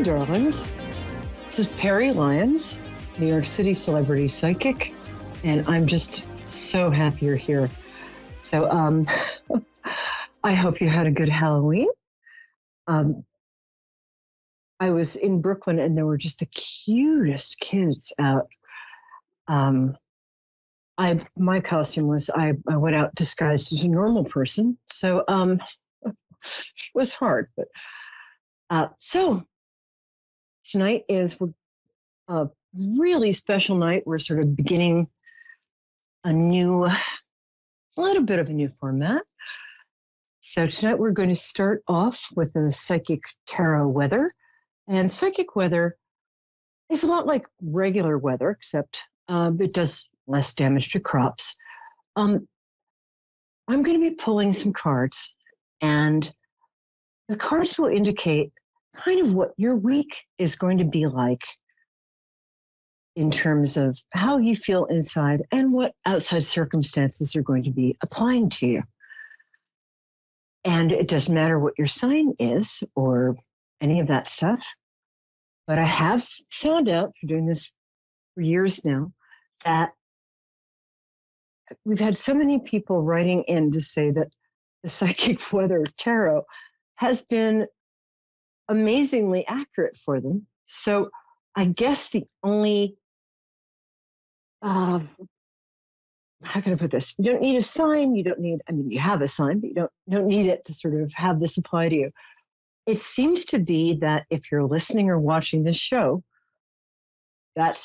darlings. This is Peri, Lyons, New York City celebrity psychic, and I'm just so happy you're here. So, I hope you had a good Halloween. I was in Brooklyn, and there were just the cutest kids out. My costume was I went out disguised as a normal person, so it was hard. But so tonight is a really special night. We're sort of beginning a little bit of a new format. So tonight we're going to start off with a psychic tarot weather. And psychic weather is a lot like regular weather, except it does less damage to crops. I'm going to be pulling some cards, and the cards will indicate kind of what your week is going to be like in terms of how you feel inside and what outside circumstances are going to be applying to you. And it doesn't matter what your sign is or any of that stuff. But I have found out, for doing this for years now, that we've had so many people writing in to say that the psychic weather tarot has been amazingly accurate for them. So I guess the only, how can I put this? You don't need a sign. You don't need, you have a sign, but you don't need it to sort of have this apply to you. It seems to be that if you're listening or watching this show, that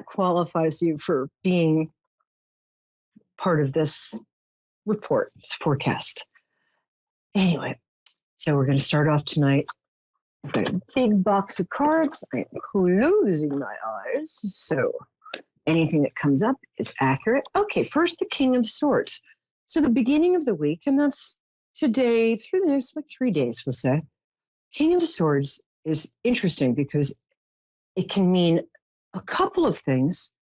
qualifies you for being part of this report, this forecast. Anyway, so we're going to start off tonight. I've got a big box of cards. I'm closing my eyes, so anything that comes up is accurate. Okay, first the King of Swords. So the beginning of the week, and that's today, through the next 3 days, we'll say. King of Swords is interesting because it can mean a couple of things.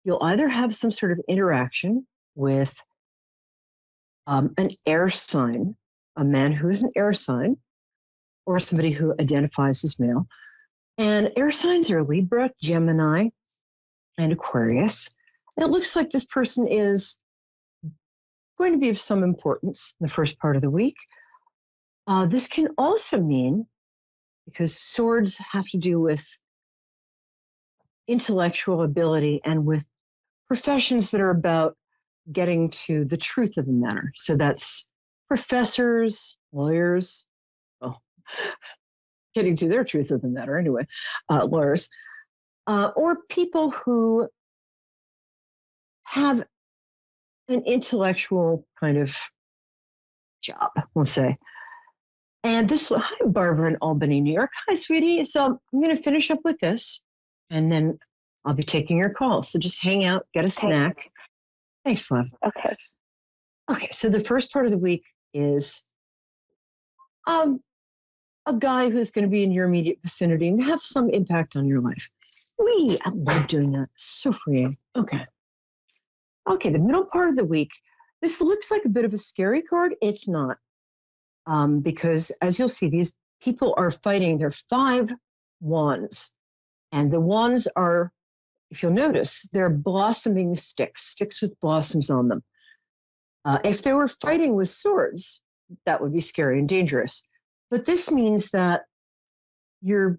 You'll either have some sort of interaction with an air sign, a man who is an air sign, or somebody who identifies as male. And air signs are Libra, Gemini, and Aquarius. And it looks like this person is going to be of some importance in the first part of the week. This can also mean, because swords have to do with intellectual ability and with professions that are about getting to the truth of the matter. So that's professors, lawyers, getting to their truth of the matter anyway, lawyers, or people who have an intellectual kind of job, we'll say. And this, hi, Barbara in Albany, New York. Hi, sweetie. So I'm going to finish up with this, and then I'll be taking your call. So just hang out, get a snack. Thanks, love. Okay. Okay, so the first part of the week is a guy who's going to be in your immediate vicinity and have some impact on your life. I love doing that. So freeing. Okay, the middle part of the week, this looks like a bit of a scary card. It's not. Because as you'll see, these people are fighting. They're 5 wands. And the wands are, if you'll notice, they're blossoming sticks with blossoms on them. If they were fighting with swords, that would be scary and dangerous. But this means that you're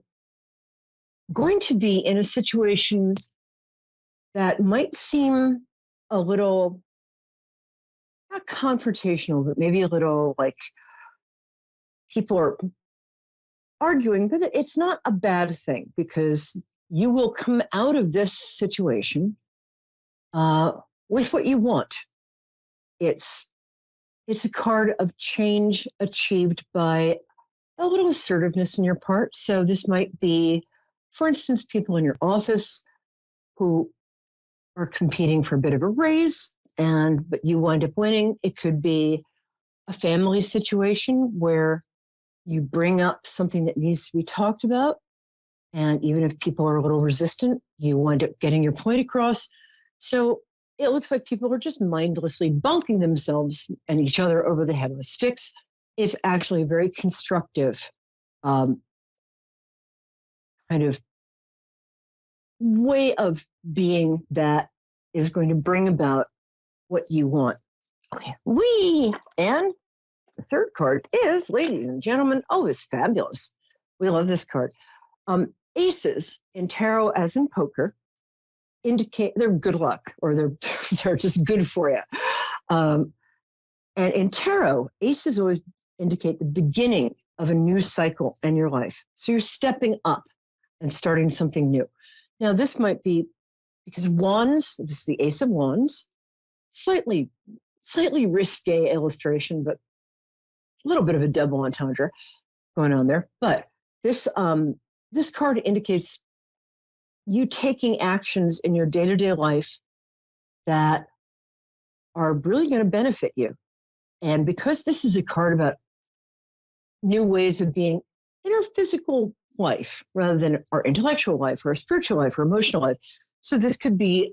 going to be in a situation that might seem a little, not confrontational, but maybe a little like people are arguing, but it's not a bad thing because you will come out of this situation with what you want. It's a card of change achieved by a little assertiveness in your part. So this might be, for instance, people in your office who are competing for a bit of a raise, but you wind up winning. It could be a family situation where you bring up something that needs to be talked about, and even if people are a little resistant, you wind up getting your point across. So it looks like people are just mindlessly bonking themselves and each other over the head with sticks. It's actually very constructive um, kind of way of being that is going to bring about what you want. Okay. And the third card is, ladies and gentlemen, it's fabulous. We love this card. Aces in tarot, as in poker, indicate they're good luck, or they're just good for you. And in tarot, aces always indicate the beginning of a new cycle in your life. So you're stepping up and starting something new. Now, this might be because wands, this is the Ace of Wands, slightly risque illustration, but a little bit of a double entendre going on there. But this card indicates you taking actions in your day-to-day life that are really going to benefit you. And because this is a card about new ways of being in our physical life rather than our intellectual life or our spiritual life or emotional life. So this could be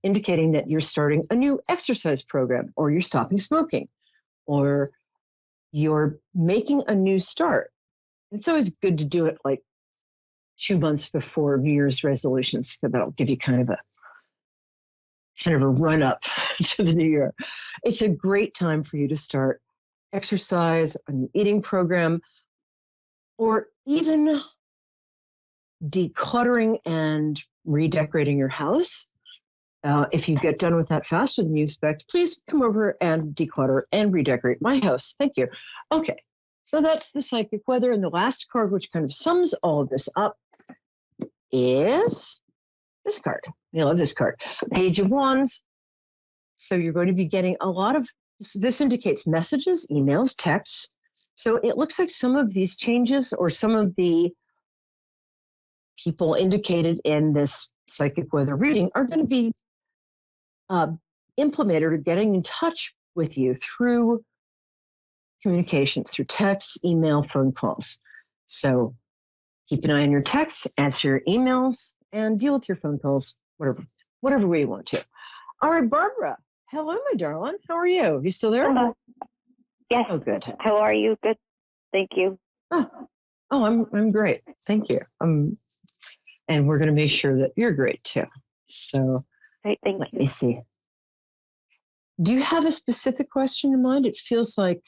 indicating that you're starting a new exercise program, or you're stopping smoking, or you're making a new start. It's always good to do it like 2 months before New Year's resolutions, because that'll give you kind of a run up to the new year. It's a great time for you to start exercise, a new eating program, or even decluttering and redecorating your house. If you get done with that faster than you expect, please come over and declutter and redecorate my house. Thank you. Okay, so that's the psychic weather. And the last card, which kind of sums all of this up, is this card. I love this card. Page of Wands. So you're going to be getting a lot of, this indicates messages, emails, texts. So it looks like some of these changes, or some of the people indicated in this psychic weather reading, are going to be implemented or getting in touch with you through communications, through text, email, phone calls. So keep an eye on your texts, answer your emails, and deal with your phone calls, whatever way you want to. All right, Barbara. Hello, my darling. How are you? You still there? Yes. Oh, good. How are you? Good. Thank you. I'm great. Thank you. And we're going to make sure that you're great too. So Great. Thank let you. me see. Do you have a specific question in mind? It feels like,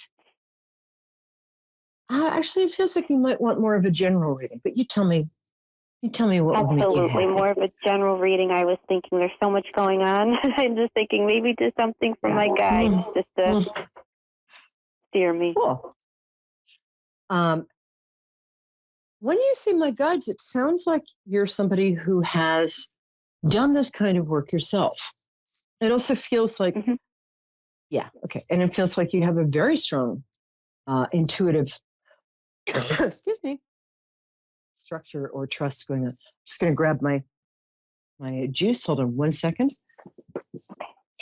actually, it feels like you might want more of a general reading, but you tell me what would make you Absolutely. happy. More of a general reading. I was thinking there's so much going on. I'm just thinking maybe do something for my guides just to steer me. Cool. When you say my guides, it sounds like you're somebody who has done this kind of work yourself. It also feels like, yeah, okay. And it feels like you have a very strong intuitive, excuse me, structure or trust going on. I'm just going to grab my juice. Hold on 1 second.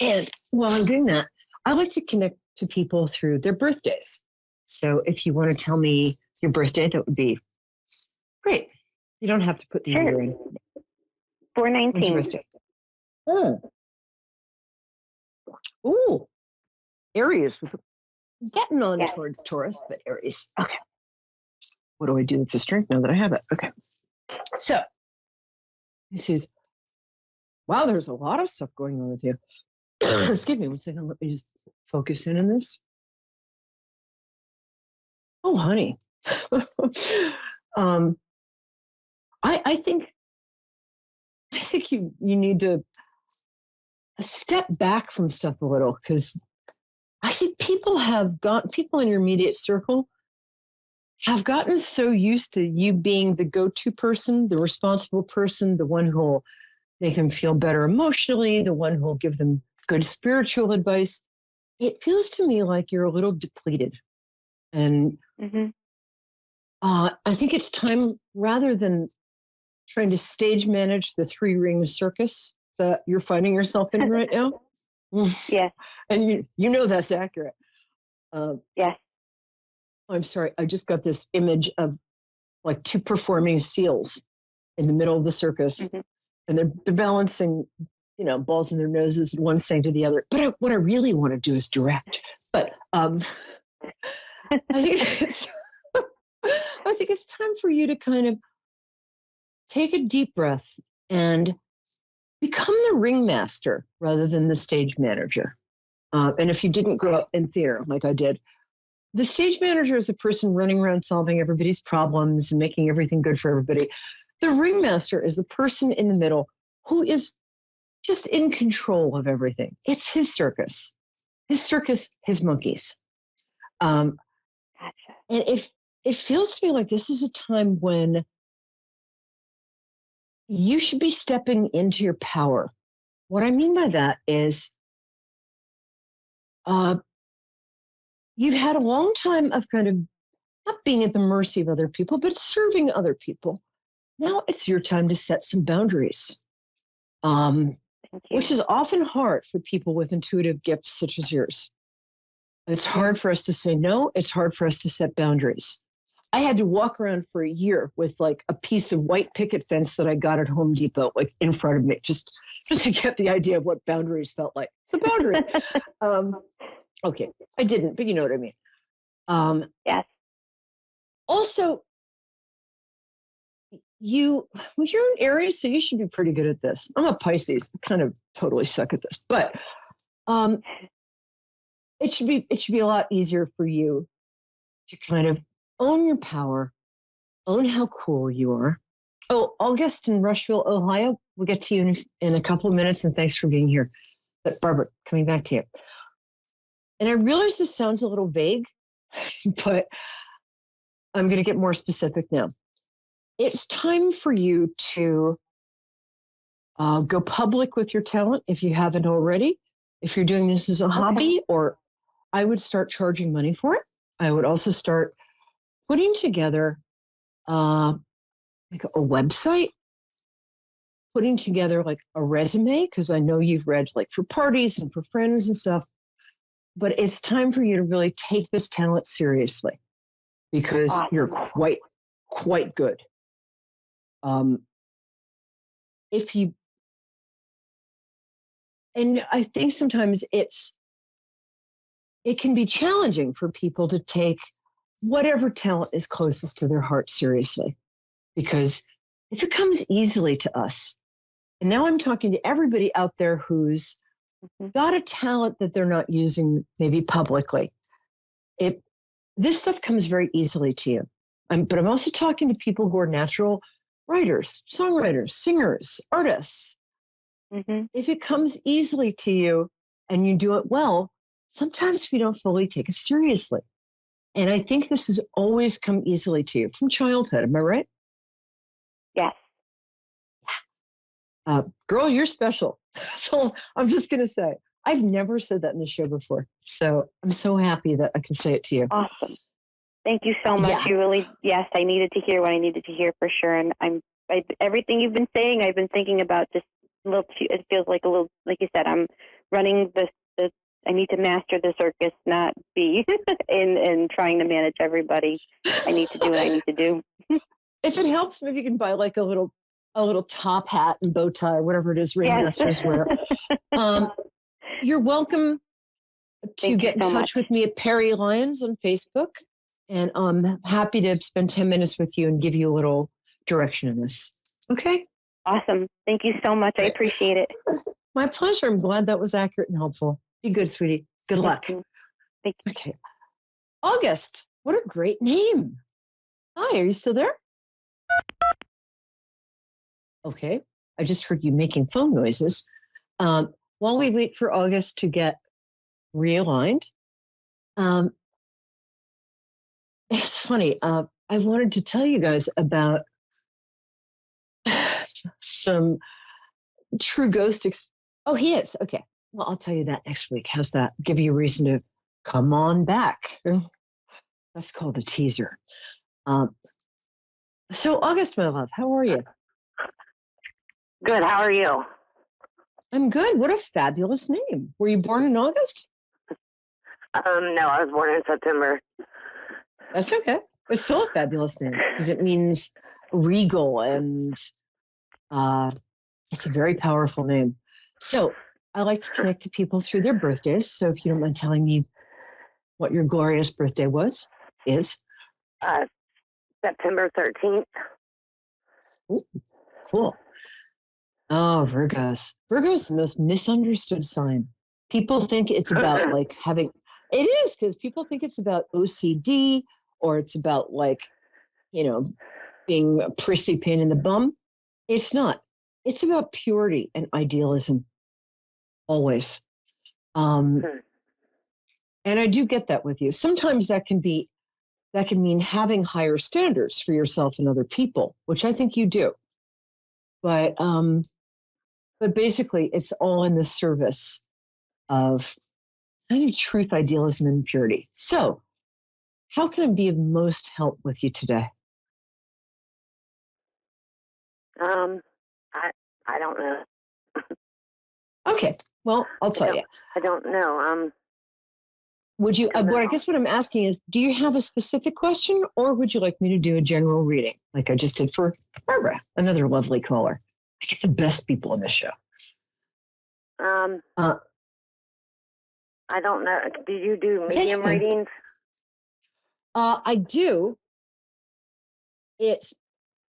And while I'm doing that, I like to connect to people through their birthdays. So if you want to tell me your birthday, that would be great. You don't have to put the year in. 4/19. When's your birthday? Oh. Ooh. Aries, with getting on towards Taurus, but Aries. Okay. What do I do with this drink now that I have it? Okay. So this is, wow, there's a lot of stuff going on with you. Excuse me 1 second. Let me just focus in on this. Oh, honey. I think you need to step back from stuff a little, because I think people in your immediate circle have gotten so used to you being the go-to person, the responsible person, the one who'll make them feel better emotionally, the one who'll give them good spiritual advice. It feels to me like you're a little depleted. And I think it's time, rather than trying to stage manage the 3-ring circus that you're finding yourself in right now. Yes. And you know that's accurate. Yes. I'm sorry. I just got this image of like 2 performing seals in the middle of the circus, and they're balancing, balls in their noses, one saying to the other. But what I really want to do is direct. But I think I think it's time for you to kind of take a deep breath and become the ringmaster rather than the stage manager. And if you didn't grow up in theater like I did, the stage manager is the person running around solving everybody's problems and making everything good for everybody. The ringmaster is the person in the middle who is just in control of everything. It's his circus, his monkeys. Gotcha. And if it feels to me like this is a time when you should be stepping into your power. What I mean by that is you've had a long time of kind of not being at the mercy of other people, but serving other people. Now it's your time to set some boundaries, which is often hard for people with intuitive gifts such as yours. It's hard for us to say no. It's hard for us to set boundaries. I had to walk around for a year with like a piece of white picket fence that I got at Home Depot, like in front of me, just to get the idea of what boundaries felt like. It's a boundary. Okay, I didn't, but you know what I mean. Yes. Also, you're an Aries, so you should be pretty good at this. I'm a Pisces, I kind of totally suck at this, but it should be a lot easier for you to kind of own your power, own how cool you are. Oh, August in Rushville, Ohio. We'll get to you in a couple of minutes, and thanks for being here. But Barbara, coming back to you. And I realize this sounds a little vague, but I'm going to get more specific now. It's time for you to go public with your talent if you haven't already. If you're doing this as a hobby, or I would start charging money for it. I would also start putting together like a website, putting together like a resume, because I know you've read like for parties and for friends and stuff. But it's time for you to really take this talent seriously because you're quite good. And I think sometimes it can be challenging for people to take whatever talent is closest to their heart seriously, because if it comes easily to us, and now I'm talking to everybody out there who's got a talent that they're not using maybe publicly, this stuff comes very easily to you. But I'm also talking to people who are natural writers, songwriters, singers, artists. Mm-hmm. If it comes easily to you and you do it well, sometimes we don't fully take it seriously. And I think this has always come easily to you from childhood. Am I right? Yes. Girl, you're special. So I'm just going to say, I've never said that in the show before. So I'm so happy that I can say it to you. Awesome. Thank you so much. You really, yes, I needed to hear what I needed to hear for sure. And everything you've been saying, I've been thinking about just a little, it feels like a little, like you said, I'm running I need to master the circus, not be in trying to manage everybody. I need to do what I need to do. If it helps, maybe you can buy like a little top hat and bow tie or whatever it is ringmasters wear. You're welcome to get in touch with me at Peri Lyons on Facebook. And I'm happy to spend 10 minutes with you and give you a little direction in this. Okay? Awesome. Thank you so much. I appreciate it. My pleasure. I'm glad that was accurate and helpful. Be good, sweetie. Good luck. Thank you. Okay. August. What a great name. Hi, are you still there? Okay. I just heard you making phone noises. While we wait for August to get realigned, it's funny. I wanted to tell you guys about some true ghost. Oh, he is. Okay. Well, I'll tell you that next week. How's that? Give you a reason to come on back. That's called a teaser. So, August, my love, how are you? Good. How are you? I'm good. What a fabulous name. Were you born in August? No, I was born in September. That's okay. It's still a fabulous name because it means regal, and it's a very powerful name. So I like to connect to people through their birthdays. So if you don't mind telling me what your glorious birthday is. 7 September 13th. Ooh, cool. Oh, Virgos. Virgo is the most misunderstood sign. People think it's about like having, it is because people think it's about OCD or it's about like, being a prissy pain in the bum. It's not. It's about purity and idealism, always. And I do get that with you. Sometimes that can mean having higher standards for yourself and other people, which I think you do. But basically, it's all in the service of kind of truth, idealism, and purity. So, how can I be of most help with you today? I don't know. Okay. Well, I'll tell you. I don't know. Would you? I guess what I'm asking is, do you have a specific question, or would you like me to do a general reading, like I just did for Barbara, another lovely caller? I get the best people on this show. I don't know. Do you do medium readings? I do. It's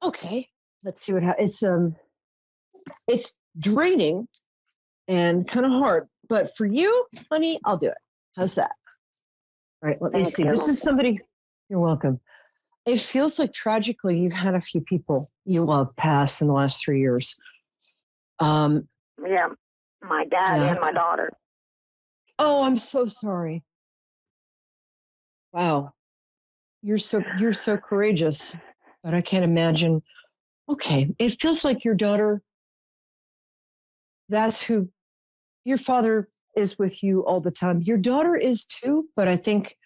okay. Let's see what happens. It's draining and kind of hard, but for you, honey, I'll do it. How's that? All right, let me see. This is somebody. You're welcome. It feels like tragically you've had a few people you love pass in the last 3 years. Yeah, my dad and my daughter. Oh, I'm so sorry. Wow, you're so courageous, but I can't imagine. Okay, it feels like your daughter. That's who your father is with you all the time. Your daughter is too, but I think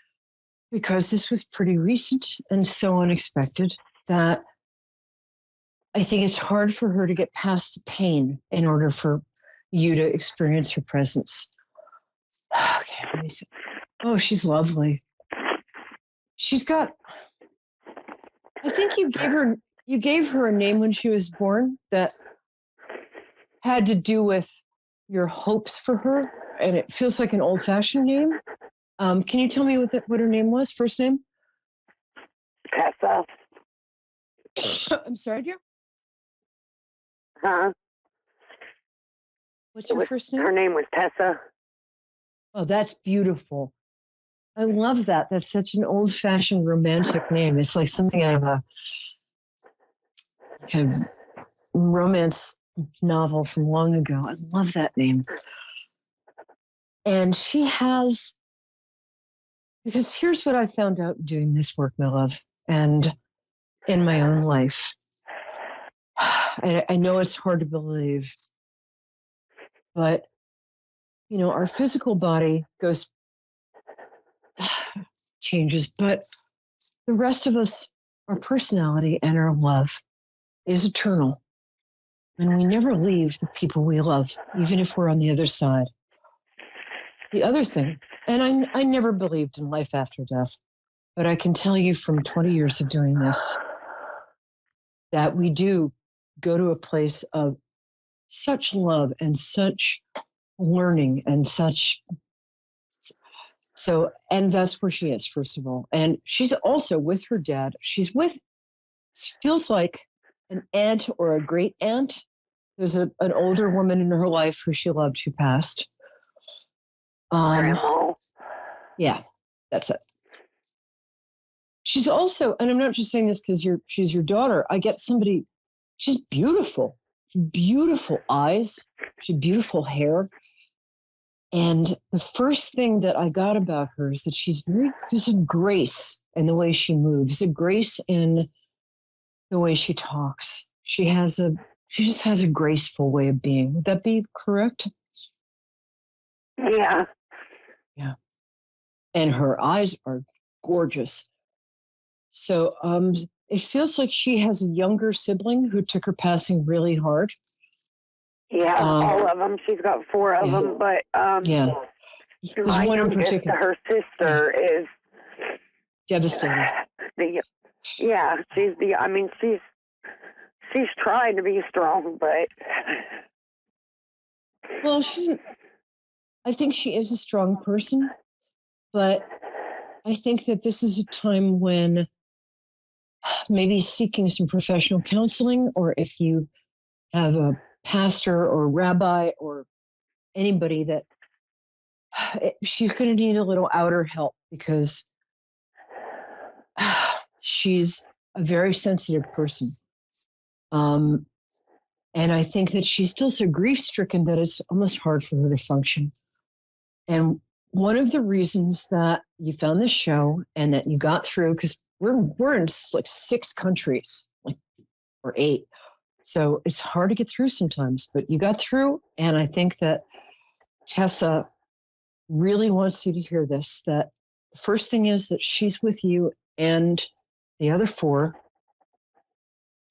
because this was pretty recent and so unexpected that I think it's hard for her to get past the pain in order for you to experience her presence. Okay, let me see. Oh, she's lovely. She's got, I think you gave her a name when she was born that had to do with your hopes for her, and it feels like an old-fashioned name. Can you tell me what her name was, first name? Tessa. I'm sorry, dear? Huh? What's your first name? Her name was Tessa. Oh, that's beautiful. I love that. That's such an old-fashioned romantic name. It's like something out of a kind of romance novel from long ago. I love that name. And she has, because here's what I found out doing this work, my love, and in my own life. I know it's hard to believe, but, our physical body changes, but the rest of us, our personality and our love is eternal. And we never leave the people we love, even if we're on the other side. The other thing, and I never believed in life after death, but I can tell you from 20 years of doing this, that we do go to a place of such love and such learning and such. So, and that's where she is, first of all. And she's also with her dad. She's with, feels like an aunt or a great aunt. There's an older woman in her life who she loved who passed. Grandma. Yeah, that's it. She's also, and I'm not just saying this because she's your daughter. I get somebody, she's beautiful, beautiful eyes, she had beautiful hair. And the first thing that I got about her is that there's a grace in the way she moves, a grace in the way she talks. She just has a graceful way of being. Would that be correct? Yeah. Yeah. And her eyes are gorgeous. So it feels like she has a younger sibling who took her passing really hard. Yeah, all of them. She's got 4 of them, but yeah. There's my one in youngest, particular. her sister is Devastated. She's trying to be strong, but well, I think she is a strong person, but I think that this is a time when maybe seeking some professional counseling, or if you have a pastor or rabbi or anybody that she's going to need a little outer help because she's a very sensitive person. And I think that she's still so grief-stricken that it's almost hard for her to function. And one of the reasons that you found this show and that you got through, because we're in like 6 countries, like, or 8. So it's hard to get through sometimes, but you got through. And I think that Tessa really wants you to hear this, that the first thing is that she's with you, and the other 4,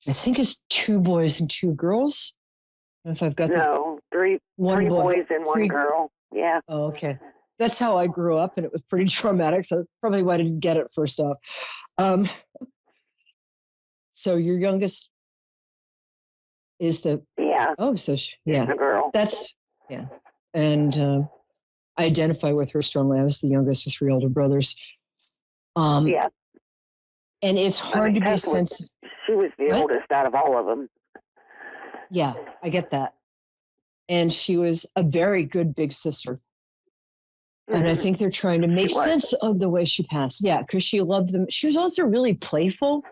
I think, is 2 boys and 2 girls. If I've got three boy, boys and 1 girl. Yeah. Oh, okay. That's how I grew up, and it was pretty traumatic. So that's probably why I didn't get it first off. So your youngest is the the girl. That's and I identify with her strongly. I was the youngest with 3 older brothers. And it's hard to be sensitive. She was the oldest out of all of them. Yeah, I get that. And she was a very good big sister. And I think they're trying to make sense of the way she passed. Yeah, because she loved them. She was also really playful.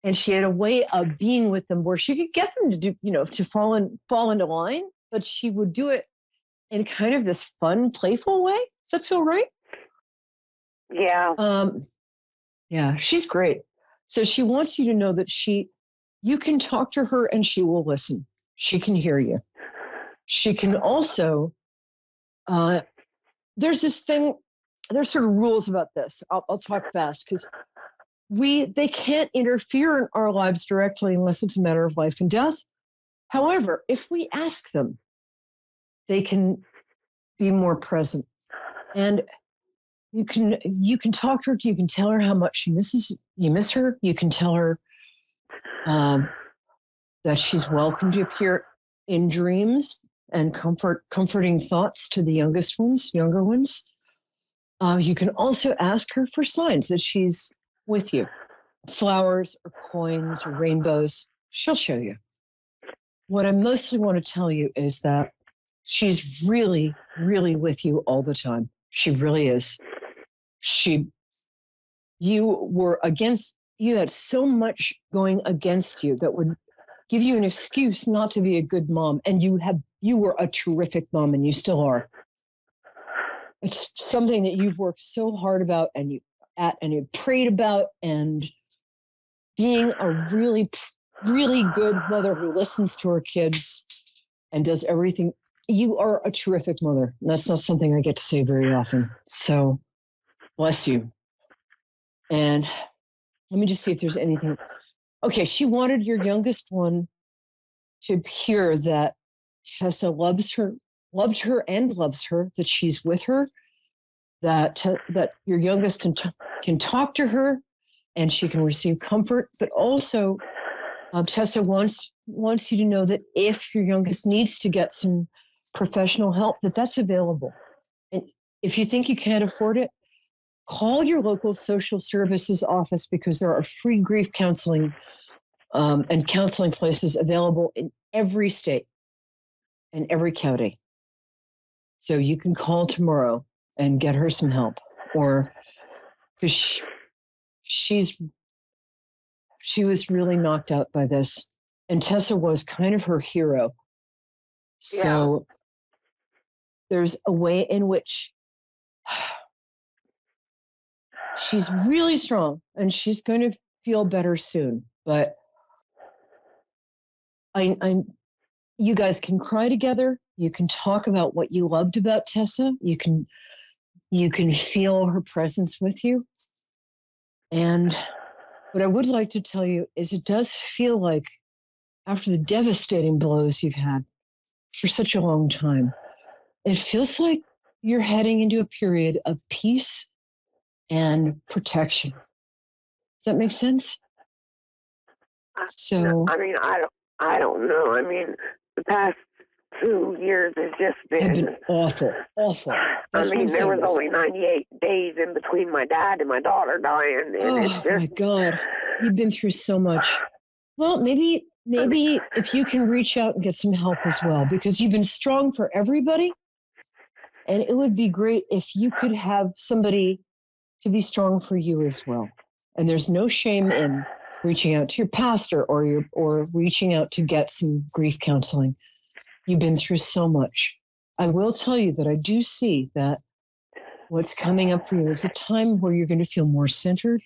And she had a way of being with them where she could get them to do, to fall into line, but she would do it in kind of this fun, playful way. Does that feel right? Yeah. Yeah, she's great. So she wants you to know that you can talk to her and she will listen. She can hear you. She can also, there's this thing, there's sort of rules about this. I'll talk fast because they can't interfere in our lives directly unless it's a matter of life and death. However, if we ask them, they can be more present. And you can talk to her, you can tell her how much you miss her. You can tell her that she's welcome to appear in dreams and comforting thoughts to the younger ones. You can also ask her for signs that she's with you. Flowers or coins or rainbows, she'll show you. What I mostly want to tell you is that she's really, really with you all the time. She really is. You had so much going against you that would give you an excuse not to be a good mom. And you were a terrific mom, and you still are. It's something that you've worked so hard about and you prayed about, and being a really, really good mother who listens to her kids and does everything. You are a terrific mother. And that's not something I get to say very often. So bless you. And let me just see if there's anything. Okay, she wanted your youngest one to hear that Tessa loved her and loves her, that she's with her, that your youngest can talk to her and she can receive comfort, but also Tessa wants you to know that if your youngest needs to get some professional help, that's available. And if you think you can't afford it, call your local social services office, because there are free grief counseling and counseling places available in every state and every county. So you can call tomorrow and get her some help, or because she was really knocked out by this, and Tessa was kind of her hero. So there's a way in which she's really strong and she's going to feel better soon. But you guys can cry together. You can talk about what you loved about Tessa. You can feel her presence with you. And what I would like to tell you is it does feel like, after the devastating blows you've had for such a long time, it feels like you're heading into a period of peace and protection. Does that make sense? So, I mean, I don't know. I mean, the past 2 years has just been awful. I mean, there was only 98 days in between my dad and my daughter dying, and it's just, my God. You've been through so much. Well, maybe if you can reach out and get some help as well, because you've been strong for everybody. And it would be great if you could have somebody to be strong for you as well. And there's no shame in reaching out to your pastor or reaching out to get some grief counseling. You've been through so much. I will tell you that I do see that what's coming up for you is a time where you're going to feel more centered.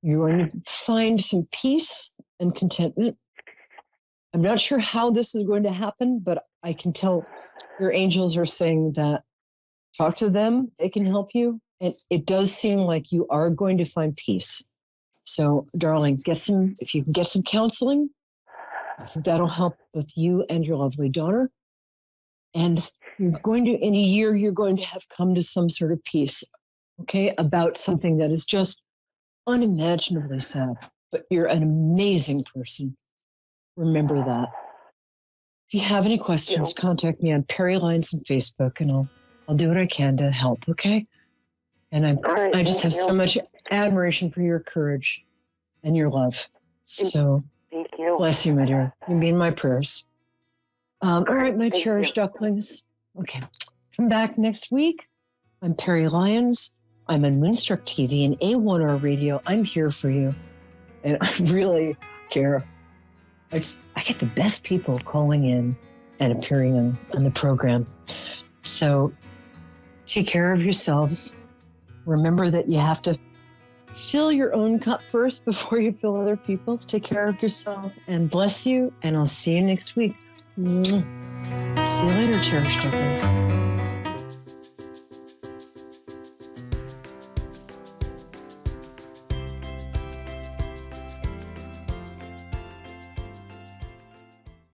You're going to find some peace and contentment. I'm not sure how this is going to happen, but I can tell your angels are saying that talk to them, they can help you. And it does seem like you are going to find peace. So, darling, if you can get some counseling, I think that'll help with you and your lovely daughter. And in a year, you're going to have come to some sort of peace, okay, about something that is just unimaginably sad. But you're an amazing person. Remember that. If you have any questions, contact me on Peri Lyons on Facebook, and I'll do what I can to help, okay? And I just have so much admiration for your courage and your love. So thank you. Bless you, my dear. You mean my prayers. All right, my cherished ducklings. Okay, come back next week. I'm Peri Lyons. I'm on Moonstruck TV and A1R Radio. I'm here for you. And I really care. I get the best people calling in and appearing on the program. So take care of yourselves. Remember that you have to fill your own cup first before you fill other people's. Take care of yourself and bless you. And I'll see you next week. See you later, cherished ducklings.